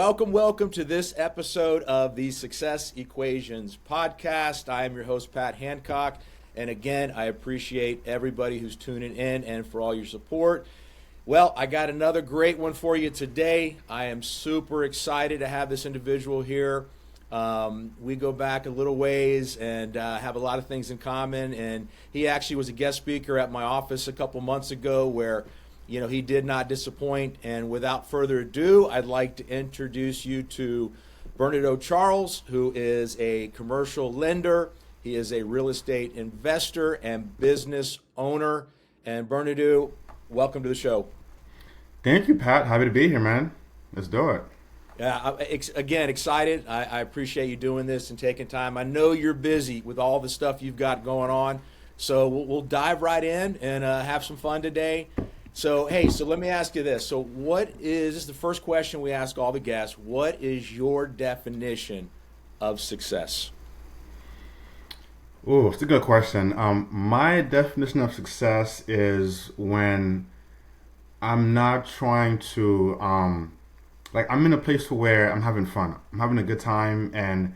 Welcome to this episode of the Success Equations podcast. I am your host, Pat Hancock. And again, I appreciate everybody who's tuning in and for all your support. Well, I got another great one for you today. I am super excited to have this individual here. We go back a little ways and have a lot of things in common. And he actually was a guest speaker at my office a couple months ago where he did not disappoint. And without further ado, I'd like to introduce you to Bernadeau Charles, who is a commercial lender. He is a real estate investor and business owner. And Bernadeau, welcome to the show. Thank you, Pat. Happy to be here, man. Let's do it. Yeah, again, excited. I appreciate you doing this and taking time. I know you're busy with all the stuff you've got going on. So we'll dive right in and have some fun today. So let me ask you this. So this is the first question we ask all the guests. What is your definition of success? Oh, it's a good question. My definition of success is when I'm not trying to, I'm in a place where I'm having fun. I'm having a good time and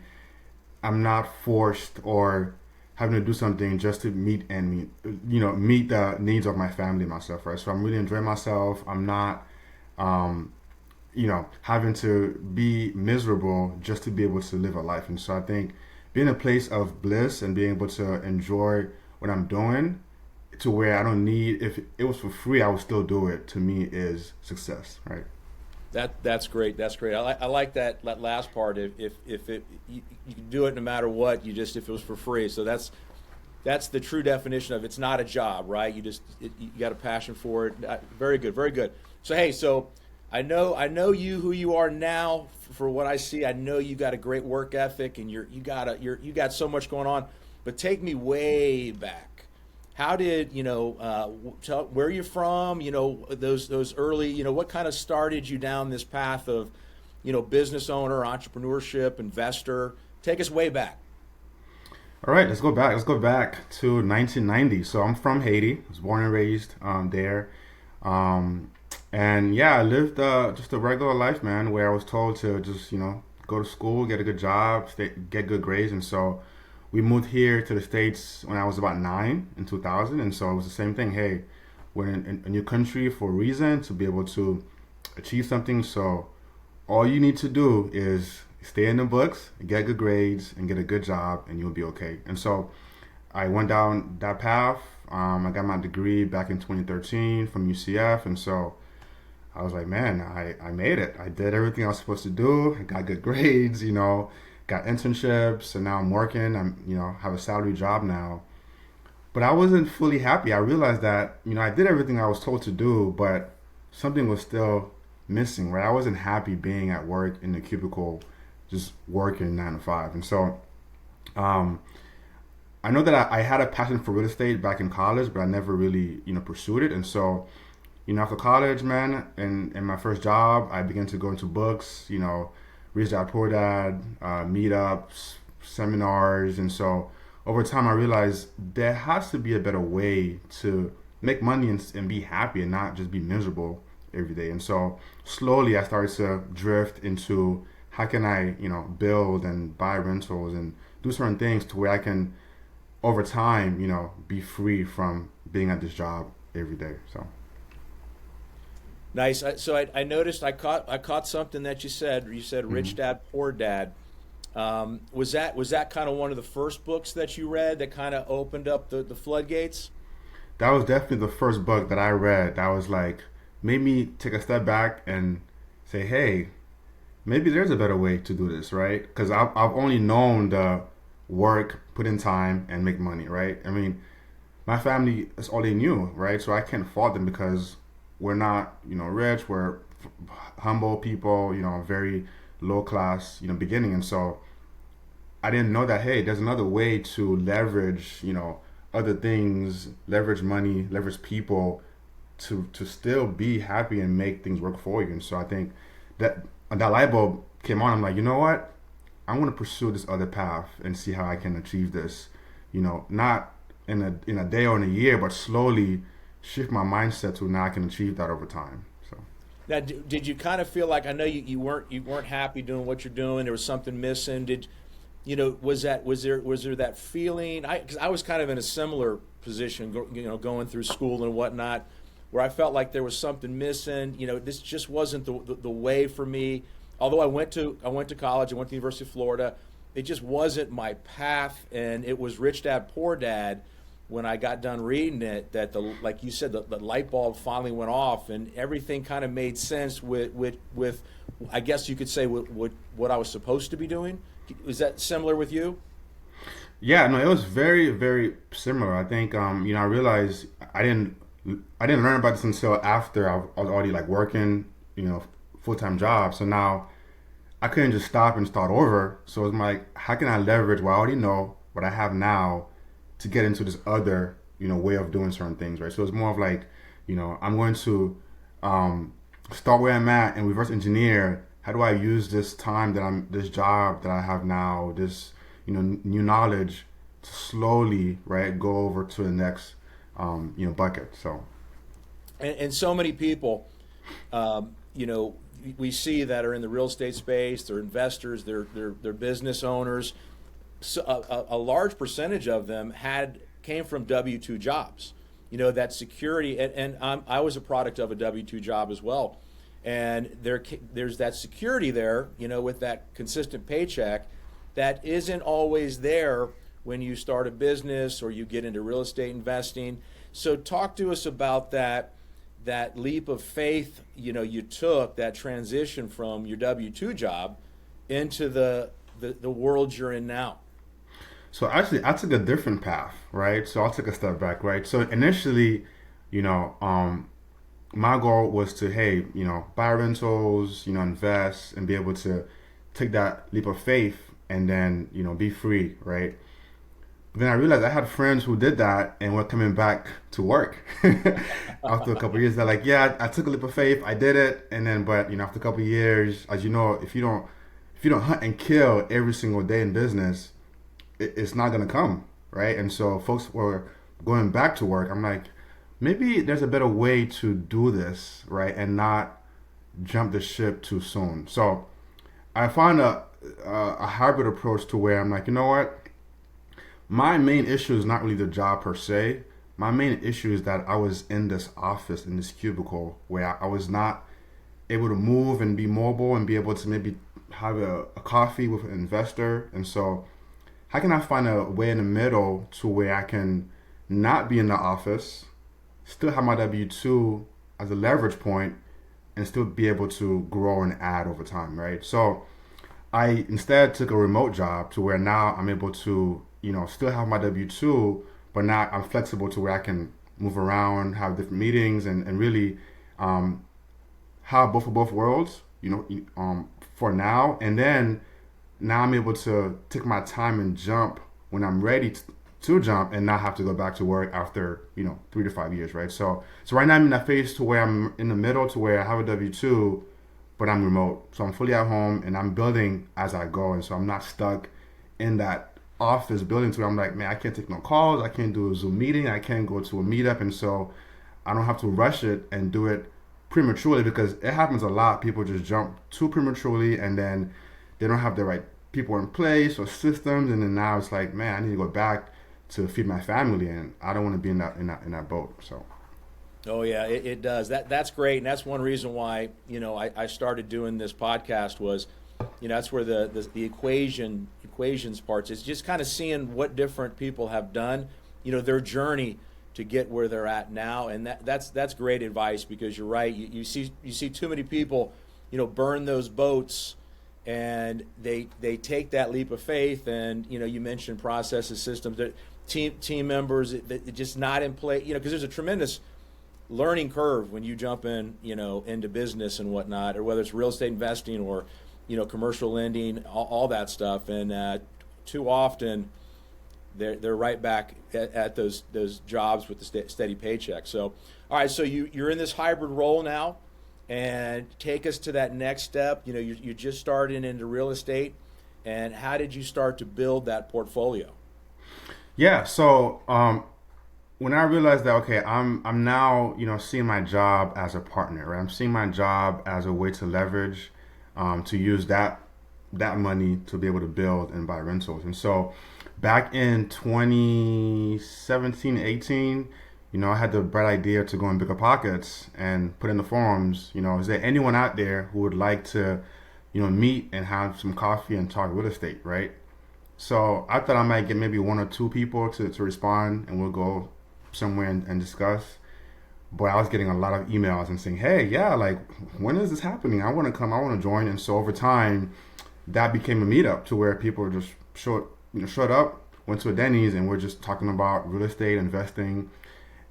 I'm not forced or having to do something just to meet the needs of my family and myself, right? So I'm really enjoying myself. I'm not, having to be miserable just to be able to live a life. And so I think being in a place of bliss and being able to enjoy what I'm doing to where I don't need, if it was for free, I would still do it, to me is success, right? That's great. That's great. I like that last part. If you can do it no matter what, if it was for free. So that's the true definition of it's not a job, right? You got a passion for it. Very good. Very good. So I know who you are now. For what I see, I know you got a great work ethic and you got so much going on. But take me way back. How did tell where you're from? Those early. What kind of started you down this path of, business owner, entrepreneurship, investor? Take us way back. All right, let's go back. Let's go back to 1990. So I'm from Haiti. I was born and raised there, and yeah, I lived just a regular life, man, where I was told to just go to school, get a good job, get good grades, and so. We moved here to the States when I was about 9 in 2000, and so it was the same thing. Hey, we're in a new country for a reason, to be able to achieve something. So all you need to do is stay in the books, get good grades, and get a good job, and you'll be okay. And so I went down that path. I got my degree back in 2013 from UCF, and so I was like, man, I made it. I did everything I was supposed to do. I got good grades, got internships, and now I'm working. Have a salary job now. But I wasn't fully happy. I realized that, I did everything I was told to do, but something was still missing, right? I wasn't happy being at work in the cubicle, just working 9 to 5. And so I know that I had a passion for real estate back in college, but I never really, pursued it. And so, after college, man, and my first job, I began to go into books, Rich Dad, Poor Dad, meetups, seminars. And so over time, I realized there has to be a better way to make money and be happy and not just be miserable every day. And so slowly I started to drift into how can I, build and buy rentals and do certain things to where I can, over time, be free from being at this job every day. So. Nice. So I noticed I caught something that you said. You said Rich Dad, Poor Dad. Was that kind of one of the first books that you read that kind of opened up the floodgates? That was definitely the first book that I read that was like made me take a step back and say, hey, maybe there's a better way to do this, right? Because I've only known the work, put in time, and make money, right? I mean, my family is all they knew, right? So I can't fault them because we're not, rich. We're humble people, very low class, beginning. And so I didn't know that, hey, there's another way to leverage, other things, leverage money, leverage people to still be happy and make things work for you. And so I think that light bulb came on. I'm like, you know what? I'm going to pursue this other path and see how I can achieve this, not in a day or in a year, but slowly shift my mindset to now I can achieve that over time. So Now, did you kind of feel like, I know you weren't happy doing what you're doing? There was something missing. Was there that feeling? Because I was kind of in a similar position, going through school and whatnot, where I felt like there was something missing. This just wasn't the way for me. Although I went to college, I went to the University of Florida, it just wasn't my path, and it was Rich Dad Poor Dad. When I got done reading it, that like you said, the light bulb finally went off, and everything kind of made sense with I guess you could say with what I was supposed to be doing. Is that similar with you? Yeah, no, it was very, very similar. I think, I realized I didn't learn about this until after I was already like working, full time job. So now I couldn't just stop and start over. So it's like, how can I leverage what I already know, what I have now, to get into this other, way of doing certain things, right? So it's more of like, I'm going to start where I'm at and reverse engineer. How do I use this job that I have now, this, new knowledge, to slowly, right, go over to the next, bucket. So, And so many people, we see that are in the real estate space. They're investors. They're business owners. So a large percentage of them came from W-2 jobs. That security, and I was a product of a W-2 job as well. And there's that security there, with that consistent paycheck that isn't always there when you start a business or you get into real estate investing. So talk to us about that leap of faith, you took, that transition from your W-2 job into the world you're in now. So actually, I took a different path, right? So I took a step back, right? So initially, you know, um, my goal was to, hey, buy rentals, invest and be able to take that leap of faith and then, be free, right? But then I realized I had friends who did that and were coming back to work after a couple of years. They're like, yeah, I took a leap of faith, I did it, and then, but after a couple of years, as you know, if you don't hunt and kill every single day in business, it's not gonna come, right? And so folks were going back to work. I'm like, maybe there's a better way to do this, right, and not jump the ship too soon. So I found a hybrid approach to where I'm like, you know what? My main issue is not really the job per se. My main issue is that I was in this office, in this cubicle, where I was not able to move and be mobile and be able to maybe have a coffee with an investor. And so, how can I find a way in the middle to where I can not be in the office, still have my W 2 as a leverage point, and still be able to grow and add over time, right? So, I instead took a remote job to where now I'm able to, still have my W 2, but now I'm flexible to where I can move around, have different meetings, and really um, have both of both worlds, for now. And then now I'm able to take my time and jump when I'm ready to jump and not have to go back to work after, 3 to 5 years, right? So right now I'm in that phase to where I'm in the middle to where I have a W-2, but I'm remote. So I'm fully at home and I'm building as I go. And so I'm not stuck in that office building to where I'm like, man, I can't take no calls. I can't do a Zoom meeting. I can't go to a meetup. And so I don't have to rush it and do it prematurely, because it happens a lot. People just jump too prematurely and then they don't have the right people in place or systems. And then now it's like, man, I need to go back to feed my family, and I don't want to be in that boat. So. Oh yeah, it does. That's great, and that's one reason why I started doing this podcast was, that's where the equations parts is just kind of seeing what different people have done, their journey to get where they're at now, and that's great advice, because you're right. You see too many people, burn those boats, and they take that leap of faith, and you mentioned processes, systems, that team members that just not in play, because there's a tremendous learning curve when you jump into business and whatnot, or whether it's real estate investing or commercial lending, all that stuff, and too often they're right back at those jobs with the steady paycheck. So all right, so you're in this hybrid role now, and take us to that next step. You just started into real estate, and how did you start to build that portfolio? Yeah, so when I realized that, okay, I'm now, seeing my job as a partner, right? I'm seeing my job as a way to leverage, to use that money to be able to build and buy rentals. And so back in 2017, 18, I had the bright idea to go in BiggerPockets and put in the forums, is there anyone out there who would like to, meet and have some coffee and talk real estate, right? So I thought I might get maybe one or two people to respond and we'll go somewhere and discuss. But I was getting a lot of emails and saying, hey, yeah, like, when is this happening? I want to come, I want to join. And so over time, that became a meetup to where people just showed up, went to a Denny's, and we're just talking about real estate, investing.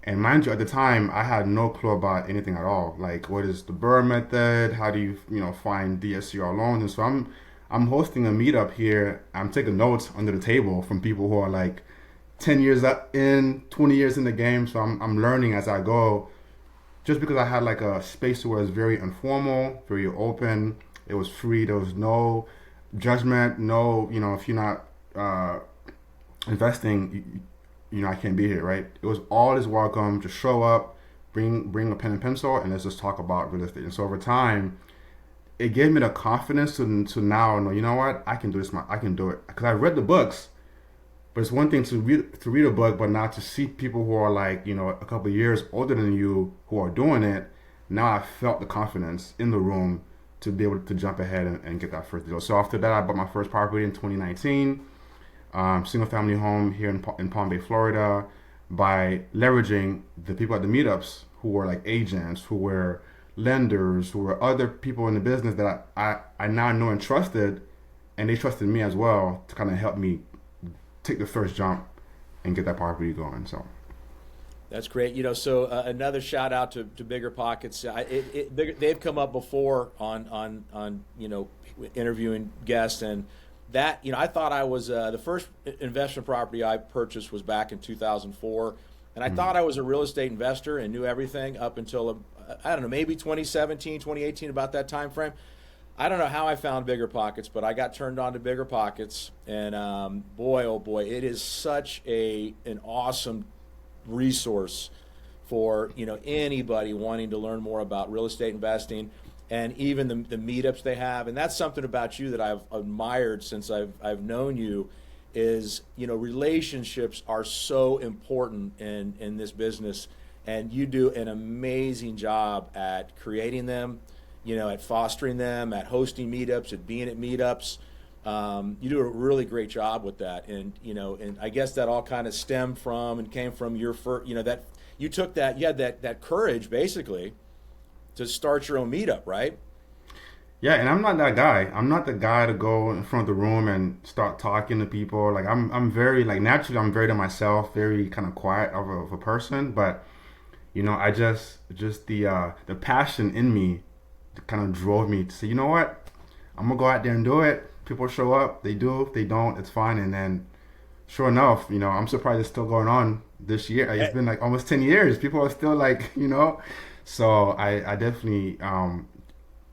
And mind you, at the time, I had no clue about anything at all. Like, what is the Burr method? How do you, find DSCR loans? And so I'm hosting a meetup here. I'm taking notes under the table from people who are like 10 years in, 20 years in the game. So I'm learning as I go. Just because I had like a space where it was very informal, very open. It was free. There was no judgment. No, if you're not investing, I can't be here, right? It was all is welcome. Just show up, bring a pen and pencil, and let's just talk about real estate. And so over time, it gave me the confidence to now know, you know what, I can do this. I can do it because I read the books. But it's one thing to read a book, but not to see people who are like, a couple of years older than you who are doing it. Now I felt the confidence in the room to be able to jump ahead and get that first deal. So after that, I bought my first property in 2019, single family home here in Palm Bay, Florida, by leveraging the people at the meetups who were like agents, who were lenders, who were other people in the business that I now know and trusted, and they trusted me as well to kind of help me take the first jump and get that property going. So That's great. So another shout out to BiggerPockets. They've come up before on interviewing guests, and that I thought I was the first investment property I purchased was back in 2004, and I thought I was a real estate investor and knew everything up until I don't know, maybe 2017, 2018, about that time frame. I don't know how I found BiggerPockets, but I got turned on to BiggerPockets, and boy, oh boy, it is such an awesome resource for anybody wanting to learn more about real estate investing, and even the meetups they have. And that's something about you that I've admired since I've known you, is relationships are so important in this business, and you do an amazing job at creating them, at fostering them, at hosting meetups, at being at meetups. You do a really great job with that, and and I guess that all kind of stemmed from and came from your first, that you took that, you had that courage basically to start your own meetup, right? yeah, and I'm not that guy. I'm not the guy to go in front of the room and start talking to people. Like I'm very like naturally I'm very to myself, very kind of quiet of a person. But I just the passion in me kind of drove me to say, you know what, I'm gonna go out there and do it. People show up, they do. If they don't, it's fine. And then, sure enough, I'm surprised it's still going on this year. Like, it's been like almost 10 years. People are still like, So I definitely, it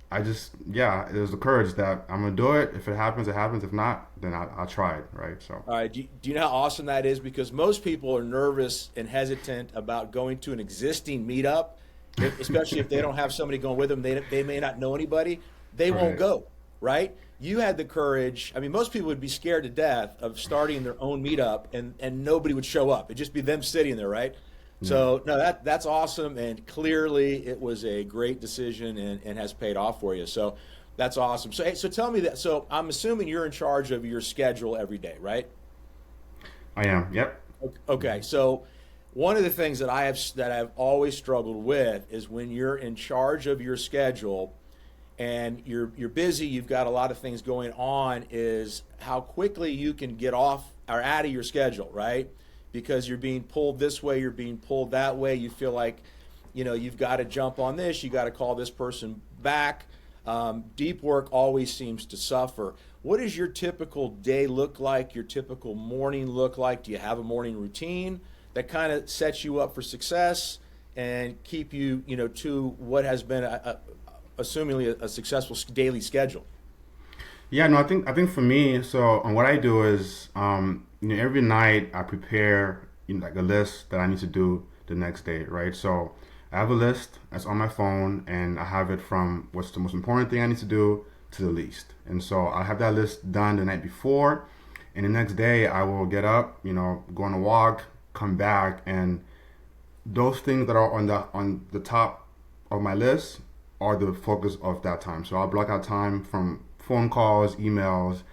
was the courage that I'm gonna do it. If it happens, it happens. If not, then I'll try it, right? So. All right. Do you know how awesome that is? Because most people are nervous and hesitant about going to an existing meetup, especially if they don't have somebody going with them. They may not know anybody. They won't go, right? You had the courage. I mean, most people would be scared to death of starting their own meetup, and nobody would show up. It'd just be them sitting there, right? Yeah. So no, that's awesome, and clearly it was a great decision and has paid off for you. So that's awesome. So tell me that. So I'm assuming you're in charge of your schedule every day, right? I am. Yep. Okay. So one of the things that I've always struggled with is when you're in charge of your schedule and you're busy, you've got a lot of things going on, is how quickly you can get off or out of your schedule, right? Because you're being pulled this way, you're being pulled that way. You feel like, you've got to jump on this, you got to call this person back. Deep work always seems to suffer. What does your typical day look like? Your typical morning look like? Do you have a morning routine that kind of sets you up for success and keep you, to what has been assumingly a successful daily schedule? Yeah, no, I think for me, so what I do is, every night I prepare like a list that I need to do the next day, right? So I have a list that's on my phone, and I have it from what's the most important thing I need to do to the least. And so I have that list done the night before, and the next day I will get up, go on a walk, come back, and those things that are on the top of my list are the focus of that time. So I'll block out time from phone calls, emails,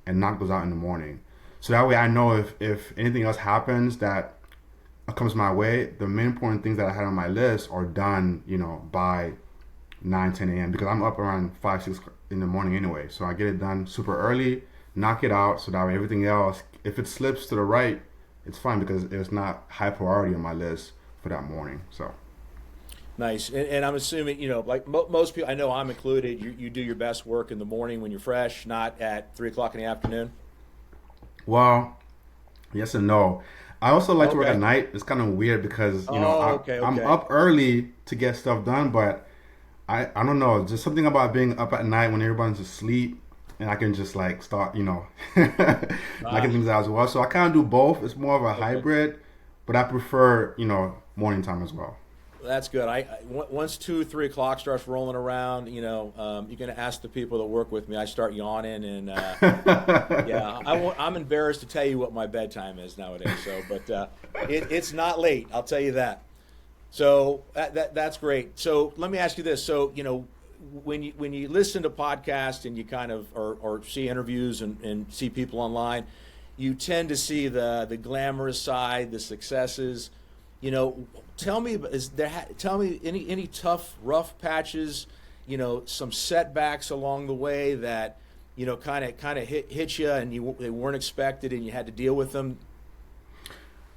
and knock those out in the morning. So that way I know if anything else happens that comes my way, the main important things that I had on my list are done, by 9, 10 a.m. because I'm up around 5, 6 in the morning anyway. So I get it done super early, knock it out, so that way everything else, if it slips to the right, it's fine because it's not high priority on my list for that morning. So Nice. And I'm assuming, like most people, I know I'm included, you do your best work in the morning when you're fresh, not at 3 o'clock in the afternoon. well, yes and no. I also like to work at Okay. night. It's kind of weird because Oh, okay, I'm okay. up early to get stuff done, but I don't know. Just something about being up at night when everyone's asleep, and I can just like start knocking Ah, things out as well. So I kind of do both. It's more of a okay. hybrid, but I prefer morning time as well. That's good. Once 2, 3 o'clock starts rolling around, you can ask the people that work with me. I start yawning, and yeah, I'm embarrassed to tell you what my bedtime is nowadays. So, but it's not late. I'll tell you that. So that's great. So let me ask you this. So when you listen to podcasts and you kind of or see interviews and see people online, you tend to see the glamorous side, the successes. Tell me tell me any tough rough patches, some setbacks along the way that kind of hit you and they weren't expected and you had to deal with them.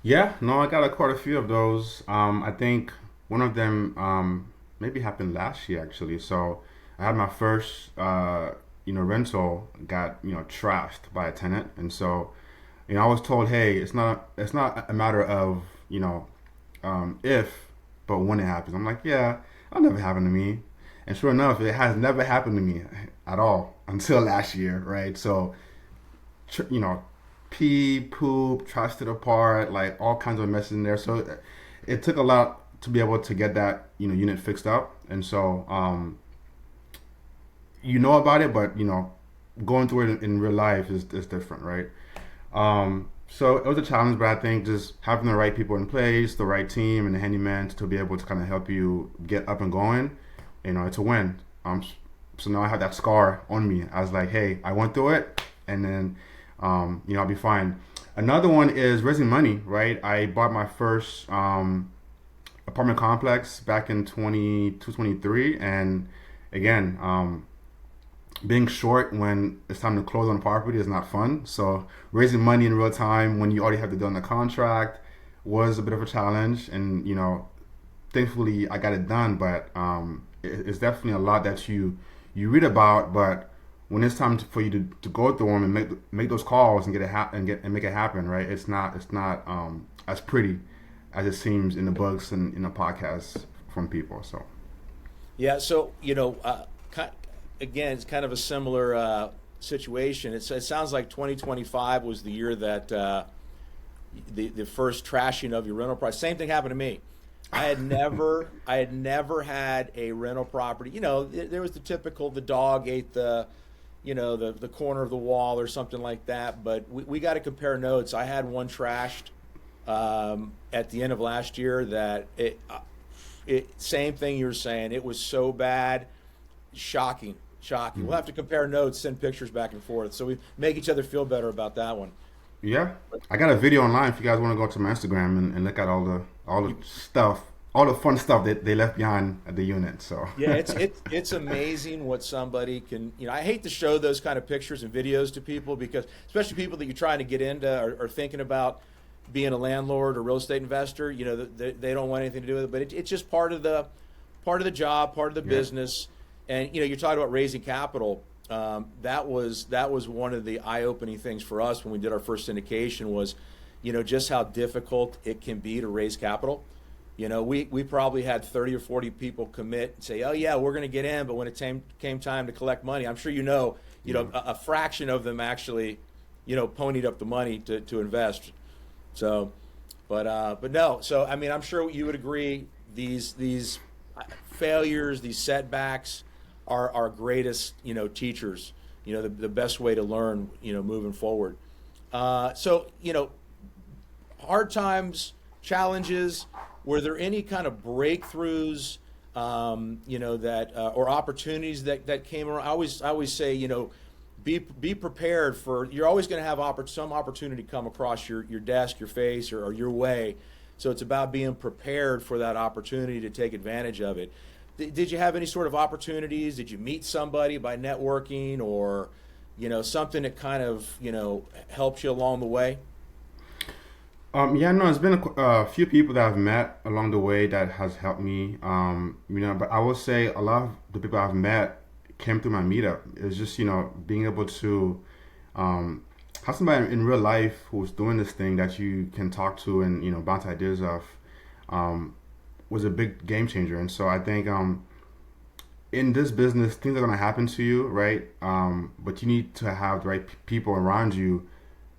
Yeah, no, I got quite a few of those. I think one of them maybe happened last year actually. So I had my first rental got trashed by a tenant, and so I was told, hey, it's not a matter of if, but when it happens. I'm like, yeah, that'll never happen to me. And sure enough, it has never happened to me at all until last year, right? So tr- you know, pee, poop, trusted apart, like all kinds of messes in there. So it took a lot to be able to get that unit fixed up, and so about it, but going through it in real life is different, right? So it was a challenge, but I think just having the right people in place, the right team, and the handyman to be able to kind of help you get up and going, it's a win. So now I have that scar on me. I was like, hey, I went through it, and then, I'll be fine. Another one is raising money, right? I bought my first apartment complex back in 2023, and again, being short when it's time to close on a property is not fun. So raising money in real time when you already have to do on the contract was a bit of a challenge, and thankfully I got it done. But it's definitely a lot that you read about, but when it's time for you to go through them and make those calls and and make it happen, right? It's not as pretty as it seems in the books and in the podcasts from people. So Yeah, so again, it's kind of a similar situation. It sounds like 2025 was the year that the first trashing of your rental price. Same thing happened to me. I had never had a rental property. There was the typical the dog ate the corner of the wall or something like that. But we got to compare notes. I had one trashed at the end of last year that it same thing you were saying. It was so bad, shocking, shocking. We'll have to compare notes, send pictures back and forth, so we make each other feel better about that one. yeah, I got a video online if you guys want to go to my Instagram and look at all the stuff, all the fun stuff that they left behind at the unit. So Yeah, it's amazing what somebody can. I hate to show those kind of pictures and videos to people because, especially people that you're trying to get into or thinking about being a landlord or real estate investor. They don't want anything to do with it, but it's just part of the job, part of the yeah, business. And you're talking about raising capital. That was one of the eye-opening things for us when we did our first syndication was, just how difficult it can be to raise capital. We probably had 30 or 40 people commit and say, "Oh yeah, we're going to get in," but when it came time to collect money, I'm sure yeah. a fraction of them actually, ponied up the money to invest. So, But no. So I mean, I'm sure you would agree. These failures, these setbacks, are our greatest teachers. The best way to learn moving forward. So hard times, challenges. Were there any kind of breakthroughs, that or opportunities that came around? I always say, be prepared for. You're always going to have some opportunity come across your desk, your face, or your way. So it's about being prepared for that opportunity to take advantage of it. Did you have any sort of opportunities? Did you meet somebody by networking, or something that kind of helped you along the way? Yeah, no, it's been a few people that I've met along the way that has helped me. But I will say a lot of the people I've met came through my meetup. It's just, being able to have somebody in real life who's doing this thing that you can talk to and, bounce ideas off, was a big game changer. And so I think, in this business, things are going to happen to you, right? But you need to have the right people around you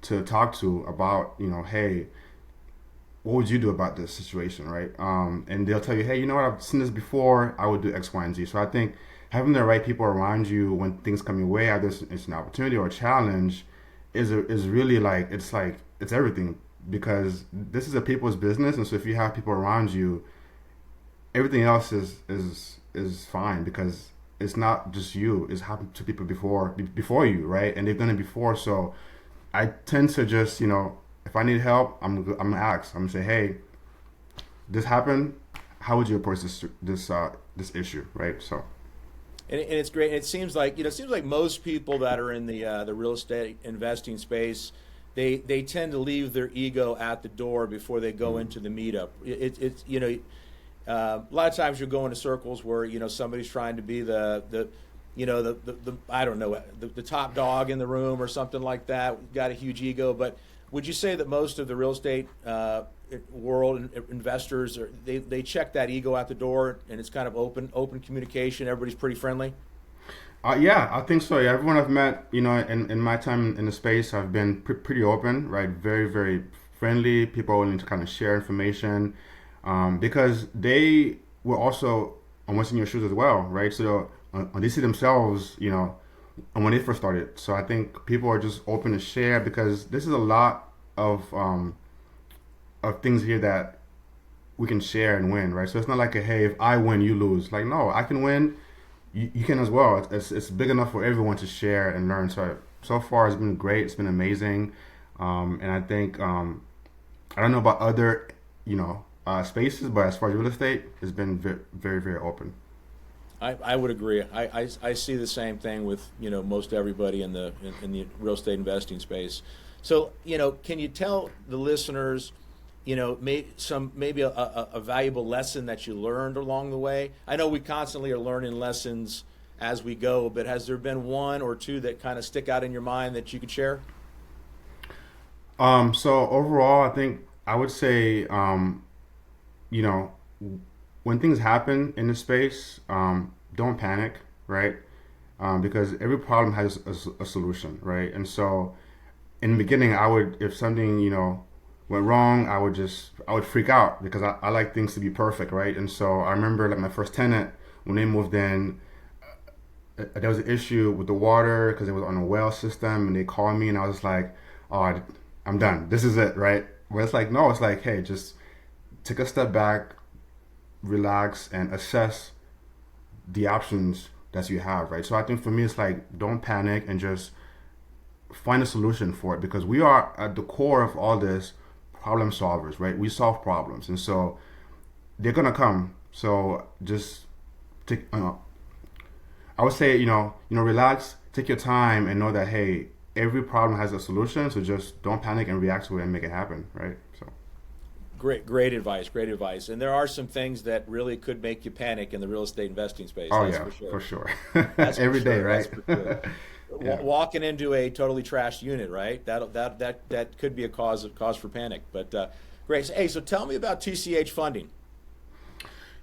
to talk to about, hey, what would you do about this situation, right? And they'll tell you, hey, you know what, I've seen this before, I would do X, Y, and Z. So I think having the right people around you when things come your way, either it's an opportunity or a challenge, is really it's everything, because this is a people's business. And so if you have people around you, everything else is fine, because it's not just you, it's happened to people before you, right? And they've done it before. So I tend to just, if I need help, I'm gonna ask. I'm gonna say, hey, this happened. How would you approach this issue, right? So, And it's great. And it seems like most people that are in the real estate investing space, they tend to leave their ego at the door before they go into the meetup. It's a lot of times you'll go into circles where somebody's trying to be the I don't know, the top dog in the room or something like that. Got a huge ego. But would you say that most of the real estate world investors they check that ego out the door, and it's kind of open communication? Everybody's pretty friendly. Yeah, I think so. Yeah, everyone I've met, in my time in the space, I've been pretty open, right? Very, very friendly. People are willing to kind of share information, because they were also almost in your shoes as well, right? So they see themselves, when they first started. So I think people are just open to share, because this is a lot of things here that we can share and win, right? So it's not like hey, if I win, you lose. Like, no, I can win, you can as well. It's big enough for everyone to share and learn. So far it's been great. It's been amazing, and I think I don't know about other spaces, but as far as real estate, it's been very, very, very open. I would agree. I see the same thing with most everybody in the real estate investing space. So can you tell the listeners maybe a valuable lesson that you learned along the way? I know we constantly are learning lessons as we go, but has there been one or two that kind of stick out in your mind that you could share? So overall, I think I would say, when things happen in the space, don't panic, right? Because every problem has a solution, right? And so in the beginning, if something, went wrong, I would freak out, because I like things to be perfect, right? And so I remember like my first tenant, when they moved in, there was an issue with the water because it was on a well system, and they called me, and I was just like, oh, I'm done. This is it, right? Where it's like, no, it's like, hey, just take a step back, relax, and assess the options that you have, right? So I think for me, it's like, don't panic and just find a solution for it, because we are at the core of all this problem solvers, right? We solve problems, and so they're gonna come. So just take, I would say, relax, take your time, and know that hey, every problem has a solution. So just don't panic and react to it and make it happen, right? So. Great advice. Great advice. And there are some things that really could make you panic in the real estate investing space. Oh That's yeah, for sure. That's Every for day, sure. right? That's for sure. Yeah. Walking into a totally trashed unit, right? That could be a cause for panic. But great. Hey, so tell me about TCH funding.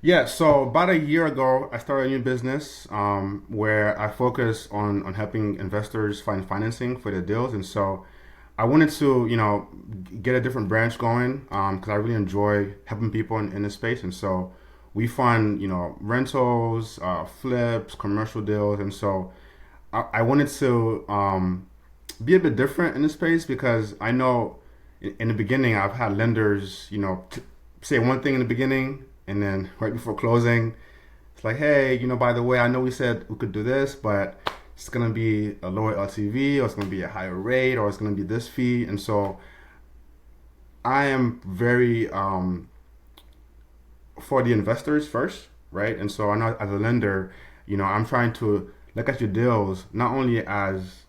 Yeah, so about a year ago, I started a new business, where I focus on helping investors find financing for their deals. And so I wanted to, get a different branch going because I really enjoy helping people in this space. And so we fund, rentals, flips, commercial deals. And so I wanted to be a bit different in this space because I know in the beginning I've had lenders, say one thing in the beginning and then right before closing, it's like, hey, by the way, I know we said we could do this, but it's going to be a lower LTV or it's going to be a higher rate or it's going to be this fee. And so I am very for the investors first, right? And so I know as a lender, I'm trying to look at your deals not only as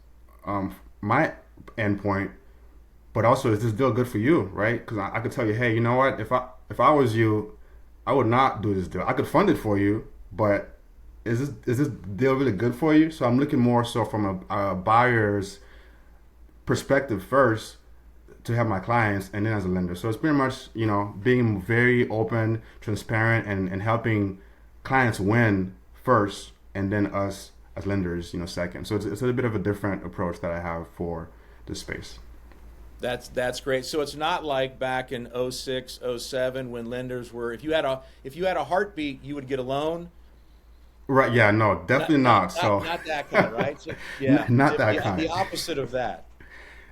my endpoint, but also is this deal good for you, right? Because I could tell you, hey, you know what? If I was you, I would not do this deal. I could fund it for you, but is this deal really good for you? So I'm looking more so from a buyer's perspective first to have my clients, and then as a lender. So it's pretty much being very open, transparent, and helping clients win first, and then us as lenders, second. So it's a bit of a different approach that I have for this space. That's great. So it's not like back in '06, '07 when lenders were, if you had a heartbeat, you would get a loan. Right? Yeah. No, definitely not. So Not that kind, right? So, yeah, not that the kind. opposite of that.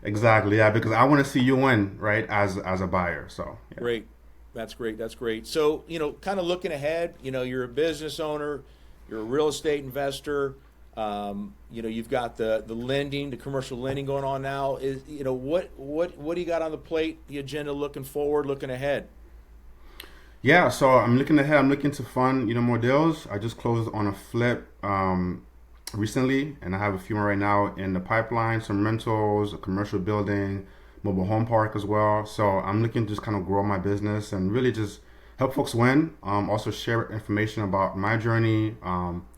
Exactly. Yeah, because I want to see you win, right? As a buyer. So yeah. Great. That's great. That's great. So, kind of looking ahead, you're a business owner, you're a real estate investor. You've got the lending, the commercial lending going on now. What do you got on the plate, the agenda looking forward, looking ahead? Yeah, so I'm looking ahead. I'm looking to fund, more deals. I just closed on a flip recently, and I have a few more right now in the pipeline. Some rentals, a commercial building, mobile home park as well. So I'm looking to just kind of grow my business and really just help folks win. Also share information about my journey,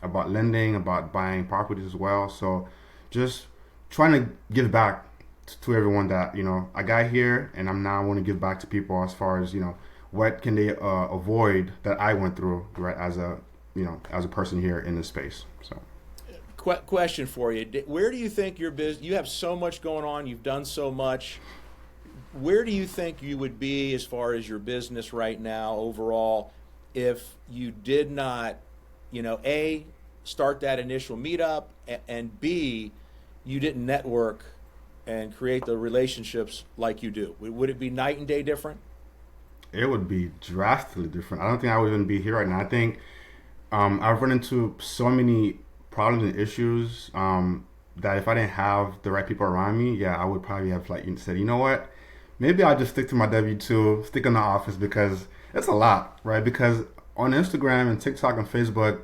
about lending, about buying properties as well. So just trying to give back to everyone that I got here, and I'm now want to give back to people as far as what can they avoid that I went through, right, as a person here in this space. So Question for you. Where do you think your business, you have so much going on, you've done so much. Where do you think you would be as far as your business right now overall if you did not, A, start that initial meetup, and B, you didn't network and create the relationships like you do? Would it be night and day different? it would be drastically different. I don't think I would even be here right now. I think I've run into so many problems and issues that if I didn't have the right people around me, yeah, I would probably have said, you know what, maybe I'll just stick to my W-2, stick in the office because it's a lot, right? Because on Instagram and TikTok and Facebook,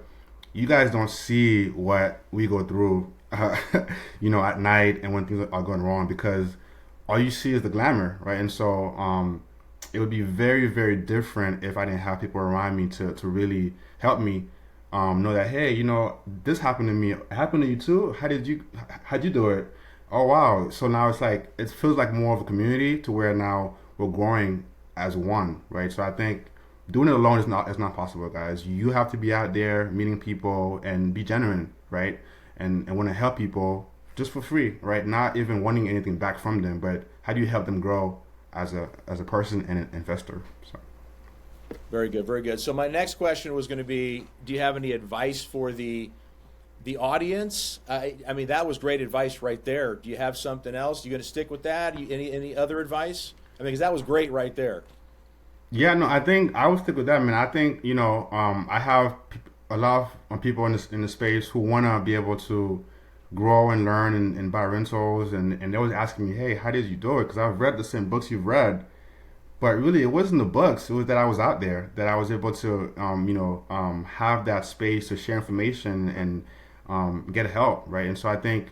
you guys don't see what we go through, at night and when things are going wrong because all you see is the glamour, right? And so it would be very, very different if I didn't have people around me to really help me know that, hey, this happened to me. It happened to you too? How'd you do it? Oh, wow. So now it's like, it feels like more of a community to where now we're growing as one, right? So I think doing it alone is not possible, guys. You have to be out there meeting people and be genuine, right? And want to help people just for free, right? Not even wanting anything back from them, but how do you help them grow as a person and an investor? So. Very good, very good. So my next question was going to be, do you have any advice for the audience? I mean, that was great advice right there. Do you have something else? You going to stick with that? Any other advice? I mean, because that was great right there. Yeah, no, I think I would stick with that, man. I think I have a lot of people in the space who want to be able to grow and learn and buy rentals, and they was asking me, hey, how did you do it? Because I've read the same books you've read, but really it wasn't the books. It was that I was out there, that I was able to have that space to share information and get help, right? And so I think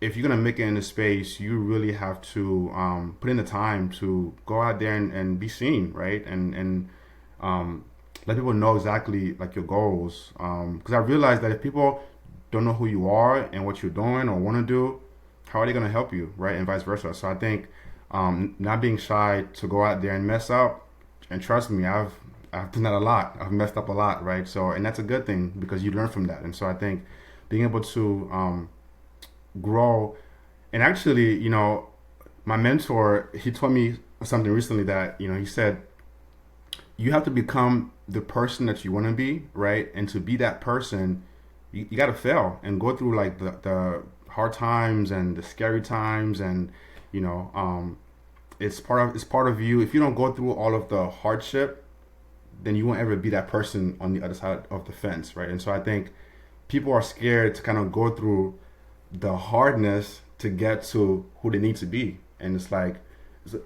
if you're gonna make it in the space, you really have to put in the time to go out there and be seen, right? And let people know exactly like your goals. Because I realized that if people don't know who you are and what you're doing or want to do, how are they gonna help you, right? And vice versa. So I think not being shy to go out there and mess up, and trust me, I've done that a lot. I've messed up a lot, right? So, and that's a good thing because you learn from that. And so I think being able to grow and actually, my mentor, he told me something recently that, he said, you have to become the person that you want to be, right? And to be that person, you got to fail and go through like the hard times and the scary times, and you know, it's part of you. If you don't go through all of the hardship, then you won't ever be that person on the other side of the fence, right? And so I think people are scared to kind of go through the hardness to get to who they need to be, and it's like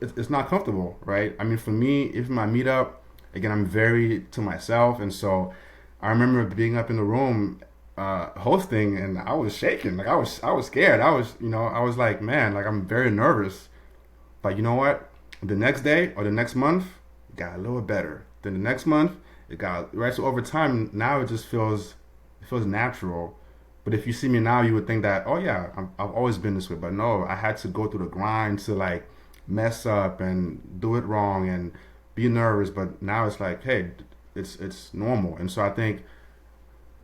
it's not comfortable, right? I mean, for me, if my meetup, again, I'm very to myself, and so I remember being up in the room hosting, and I was shaking, like I was scared. I was like, man, like I'm very nervous. But you know what? The next day or the next month, it got a little better. Then the next month, it got right. So over time, now it feels natural. But if you see me now, you would think that, oh yeah, I've always been this way. But no, I had to go through the grind to like mess up and do it wrong and be nervous. But now it's like, hey, it's normal. And so I think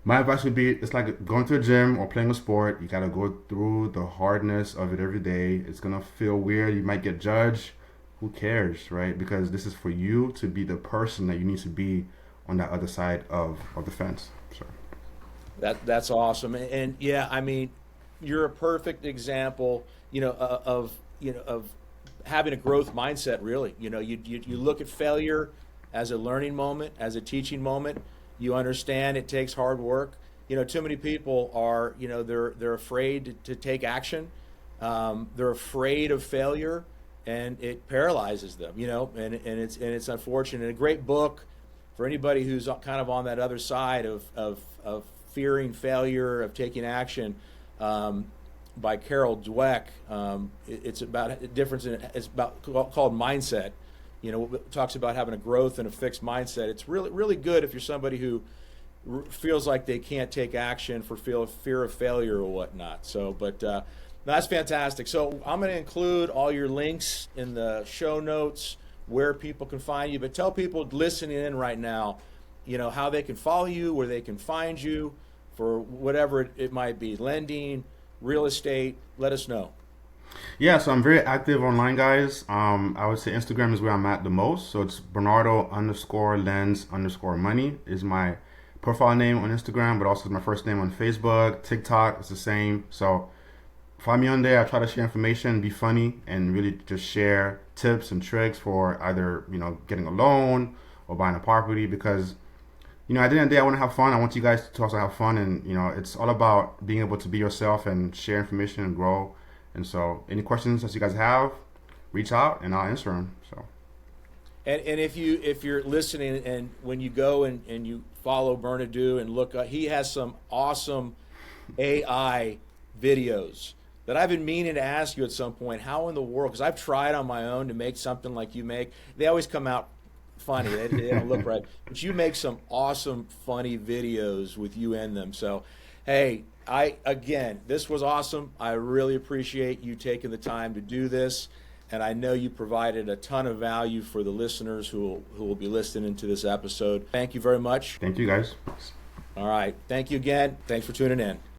my advice would be, it's like going to a gym or playing a sport. You gotta go through the hardness of it every day. It's gonna feel weird. You might get judged. Who cares, right? Because this is for you to be the person that you need to be on that other side of the fence. So That's awesome, and yeah, I mean, you're a perfect example, of having a growth mindset. Really, you look at failure as a learning moment, as a teaching moment. You understand it takes hard work. Too many people are, they're afraid to take action. They're afraid of failure, and it paralyzes them. And it's unfortunate. A great book for anybody who's kind of on that other side of fearing failure, of taking action, by Carol Dweck. It's about a difference it's about called mindset. It talks about having a growth and a fixed mindset. It's really, really good if you're somebody who feels like they can't take action for fear of failure or whatnot. So, but that's fantastic. So I'm going to include all your links in the show notes where people can find you. But tell people listening in right now, how they can follow you, where they can find you for whatever it might be, lending, real estate. Let us know. yeah, so I'm very active online, guys. I would say Instagram is where I'm at the most. So it's Bernardo underscore lens underscore money is my profile name on Instagram, but also my first name on Facebook, TikTok. It's the same. So find me on there. I try to share information, be funny, and really just share tips and tricks for either, getting a loan or buying a property, because, at the end of the day, I want to have fun. I want you guys to also have fun. And, it's all about being able to be yourself and share information and grow. And so any questions that you guys have, reach out and I'll answer them. So. And if you're listening, and when you go and you follow Bernadeau and look, he has some awesome AI videos that I've been meaning to ask you at some point. How in the world? Because I've tried on my own to make something like you make. They always come out funny. They don't look right. But you make some awesome, funny videos with you in them. So, hey, this was awesome. I really appreciate you taking the time to do this. And I know you provided a ton of value for the listeners who will be listening to this episode. Thank you very much. Thank you, guys. All right. Thank you again. Thanks for tuning in.